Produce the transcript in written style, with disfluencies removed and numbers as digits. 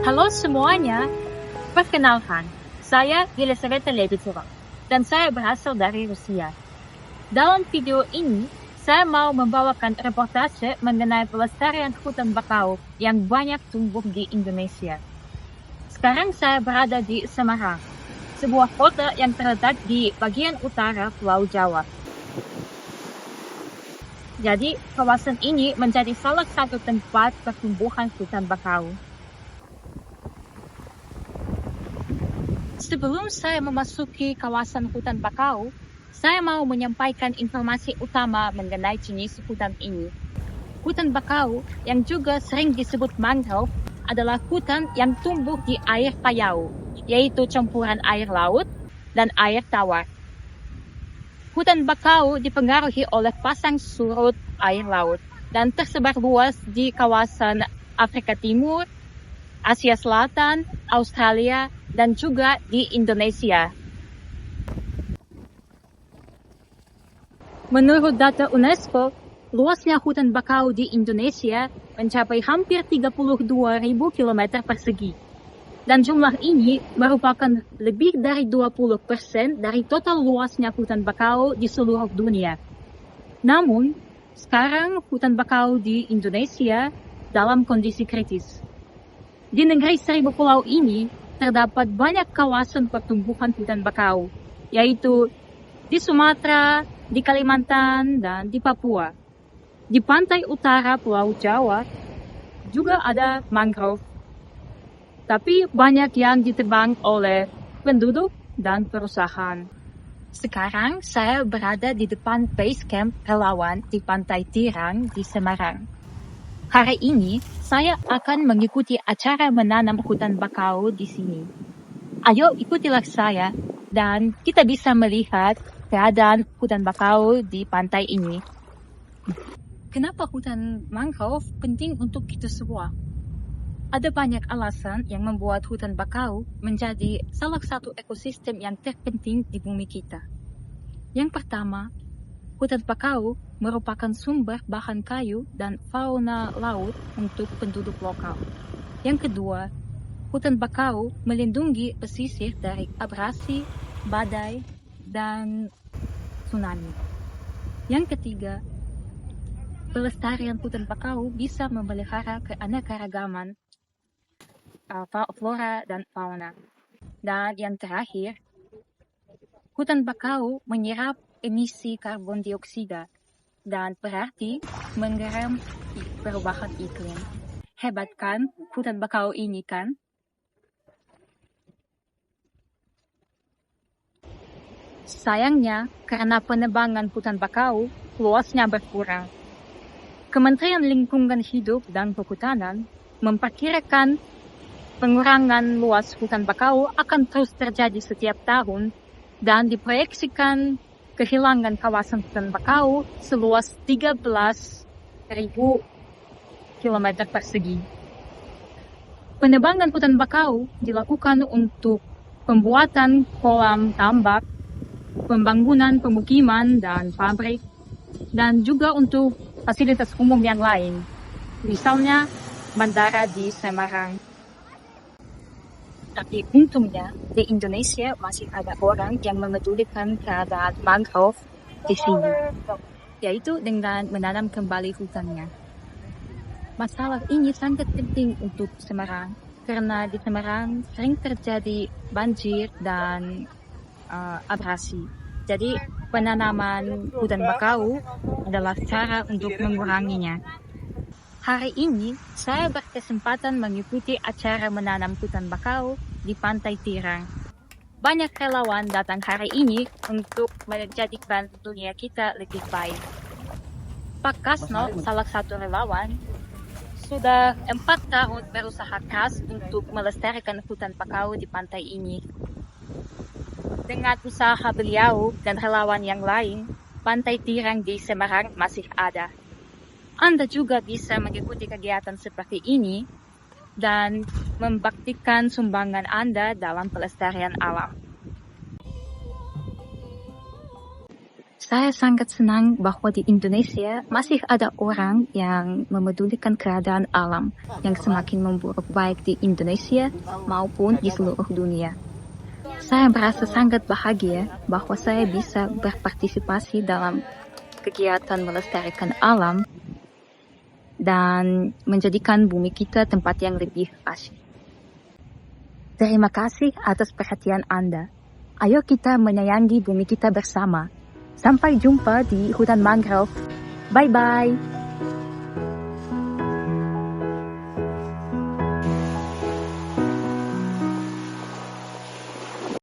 Halo semuanya, perkenalkan, saya Yelisaveta Lebedeva dan saya berasal dari Rusia. Dalam video ini, saya mau membawakan reportase mengenai pelestarian hutan bakau yang banyak tumbuh di Indonesia. Sekarang saya berada di Semarang, sebuah kota yang terletak di bagian utara Pulau Jawa. Jadi, kawasan ini menjadi salah satu tempat pertumbuhan hutan bakau. Sebelum saya memasuki kawasan hutan bakau, saya mau menyampaikan informasi utama mengenai jenis hutan ini. Hutan bakau, yang juga sering disebut mangrove, adalah hutan yang tumbuh di air payau, yaitu campuran air laut dan air tawar. Hutan bakau dipengaruhi oleh pasang surut air laut dan tersebar luas di kawasan Afrika Timur, Asia Selatan, Australia, dan juga di Indonesia. Menurut data UNESCO, luasnya hutan bakau di Indonesia mencapai hampir 32.000 km persegi. Dan jumlah ini merupakan lebih dari 20% dari total luasnya hutan bakau di seluruh dunia. Namun, sekarang hutan bakau di Indonesia dalam kondisi kritis. Di negeri seribu pulau ini, terdapat banyak kawasan pertumbuhan hutan bakau, yaitu di Sumatera, di Kalimantan, dan di Papua. Di pantai utara Pulau Jawa juga ada mangrove, tapi banyak yang ditebang oleh penduduk dan perusahaan. Sekarang saya berada di depan base camp relawan di Pantai Tirang di Semarang. Hari ini, saya akan mengikuti acara menanam hutan bakau di sini. Ayo ikutilah saya, dan kita bisa melihat keadaan hutan bakau di pantai ini. Kenapa hutan mangrove penting untuk kita semua? Ada banyak alasan yang membuat hutan bakau menjadi salah satu ekosistem yang terpenting di bumi kita. Yang pertama, hutan bakau merupakan sumber bahan kayu dan fauna laut untuk penduduk lokal. Yang kedua, hutan bakau melindungi pesisir dari abrasi, badai, dan tsunami. Yang ketiga, pelestarian hutan bakau bisa memelihara keanekaragaman flora dan fauna. Dan yang terakhir, hutan bakau menyerap emisi karbon dioksida dan berarti menggeram perubahan iklim. Hebat kan hutan bakau ini kan? Sayangnya, karena penebangan hutan bakau, luasnya berkurang. Kementerian Lingkungan Hidup dan Kehutanan memperkirakan pengurangan luas hutan bakau akan terus terjadi setiap tahun dan diproyeksikan kehilangan kawasan hutan bakau seluas 13.000 km persegi. Penebangan hutan bakau dilakukan untuk pembuatan kolam tambak, pembangunan pemukiman dan pabrik, dan juga untuk fasilitas umum yang lain, misalnya bandara di Semarang. Tapi untungnya, di Indonesia masih ada orang yang memedulikan keadaan mangrove di sini, yaitu dengan menanam kembali hutannya. Masalah ini sangat penting untuk Semarang, karena di Semarang sering terjadi banjir dan abrasi. Jadi, penanaman hutan bakau adalah cara untuk menguranginya. Hari ini, saya berkesempatan mengikuti acara menanam hutan bakau di Pantai Tirang. Banyak relawan datang hari ini untuk menjadikan dunia kita lebih baik. Pak Kasno, salah satu relawan, sudah 4 tahun berusaha keras untuk melestarikan hutan bakau di pantai ini. Dengan usaha beliau dan relawan yang lain, Pantai Tirang di Semarang masih ada. Anda juga bisa mengikuti kegiatan seperti ini dan membaktikan sumbangan Anda dalam pelestarian alam. Saya sangat senang bahwa di Indonesia masih ada orang yang memedulikan keadaan alam yang semakin memburuk baik di Indonesia maupun di seluruh dunia. Saya merasa sangat bahagia bahwa saya bisa berpartisipasi dalam kegiatan melestarikan alam dan menjadikan bumi kita tempat yang lebih asli. Terima kasih atas perhatian Anda. Ayo kita menyayangi bumi kita bersama. Sampai jumpa di hutan mangrove. Bye-bye.